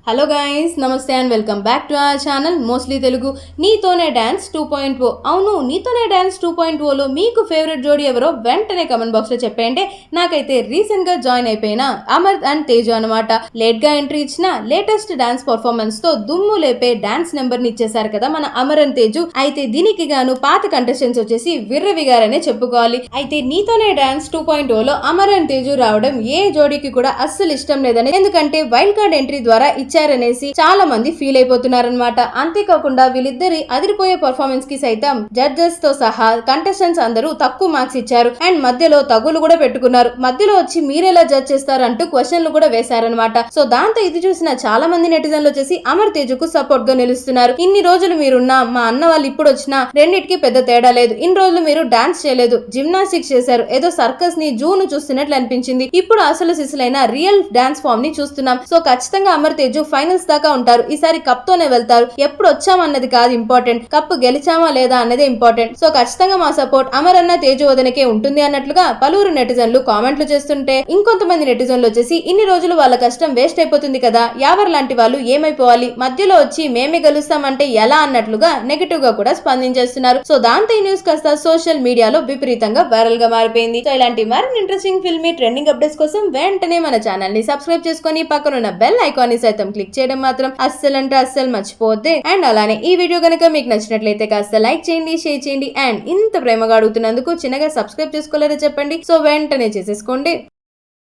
Hello guys, నమస్తే and welcome back to our channel mostly Telugu. నీతోనే dance 2.0. అవును, నీతోనే డాన్స్ 2.0లో మీకు ఫేవరెట్ జోడీ ఎవరో వెంటనే కమెంట్ బాక్స్ లో చెప్పండి. నాకైతే రీసెంట్ గా జాయిన్ అయిపోయిన అమర్ అండ్ తేజు అనమాట. లేట్ గా ఎంట్రీ ఇచ్చిన లేటెస్ట్ డాన్స్ పర్ఫార్మెన్స్ తో దుమ్ము లేపే డాన్స్ నెంబర్ ని ఇచ్చేసారు కదా మన అమర్ అండ్ తేజు. అయితే దీనికి గాను పాత కంటెస్టెంట్స్ వచ్చేసి విర్రవిగారనే చెప్పుకోవాలి. అయితే నీతోనే డాన్స్ 2.0లో అమర్ అండ్ తేజు రావడం ఏ జోడీకి కూడా అస్సలు ఇష్టం లేదని, ఎందుకంటే వైల్డ్ కార్డ్ ఎంట్రీ ద్వారా ఇచ్చారనేసి చాలా మంది ఫీల్ అయిపోతున్నారనమాట. అంతేకాకుండా వీళ్ళిద్దరి అదిరిపోయే పర్ఫార్మెన్స్ కి సైతం జడ్జెస్ తో సహా కంటెస్టెంట్స్ అందరూ తక్కువ మార్క్స్ ఇచ్చారు. అండ్ మధ్యలో తగులు కూడా పెట్టుకున్నారు. మధ్యలో వచ్చి మీరెలా జడ్జ్ చేస్తారంటూ క్వశ్చన్లు కూడా వేశారనమాట. సో దాంతో ఇది చూసిన చాలా మంది నెటిజన్లు వచ్చేసి అమర్ తేజుకు సపోర్ట్ గా నిలుస్తున్నారు. ఇన్ని రోజులు మీరున్నా మా అన్న వాళ్ళు ఇప్పుడు వచ్చినా రెండింటికి పెద్ద తేడా లేదు. ఇన్ని రోజులు మీరు డాన్స్ చేయలేదు, జిమ్నాస్టిక్స్ చేశారు, ఏదో సర్కస్ ని జూను చూస్తున్నట్లు అనిపించింది. ఇప్పుడు అసలు సిసలైన రియల్ డాన్స్ ఫామ్ ని చూస్తున్నాం. సో ఖచ్చితంగా అమర్ తేజు ఫైనల్స్ దాకా ఉంటారు. ఈసారి కప్ తోనే వెళ్తారు. ఎప్పుడు వచ్చామన్నది కాదు ఇంపార్టెంట్, కప్పు గెలిచామా లేదా అన్నదే ఇంపార్టెంట్. సో ఖచ్చితంగా మా సపోర్ట్ అమర్ అన్న తేజు వదనకే ఉంటుంది అన్నట్లుగా పలువురు నెటిజన్లు కామెంట్లు చేస్తుంటే, ఇంకొంతమంది నెటిజన్లు వచ్చేసి ఇన్ని రోజులు వాళ్ళ కష్టం వేస్ట్ అయిపోతుంది కదా, యావర్ లాంటి వాళ్ళు ఏమైపోవాలి, మధ్యలో వచ్చి మేమే గెలుస్తామంటే ఎలా అన్నట్లుగా నెగటివ్ గా కూడా స్పందించేస్తున్నారు. సో దాంతో ఈ న్యూస్ కాస్త సోషల్ మీడియాలో విపరీతంగా వైరల్ గా మారిపోయింది. సో ఇలాంటి మరిన్ని ఇంట్రెస్టింగ్ ఫిల్మీ ట్రెండింగ్ అప్డేట్స్ కోసం వెంటనే మన ఛానల్ ని సబ్స్క్రైబ్ చేసుకొని పక్కనున్న బెల్ ఐకాన్ ని సైతం క్లిక్ చేయడం మాత్రం అస్సలు మర్చిపోద్దే. అండ్ అలానే ఈ వీడియో కనుక మీకు నచ్చినట్లయితే కాస్త లైక్ చేయండి, షేర్ చేయండి. అండ్ ఇంత ప్రేమగా అడుగుతున్నందుకు చిన్నగా సబ్స్క్రైబ్ చేసుకోలేదో చెప్పండి. సో వెంటనే చేసేసుకోండి.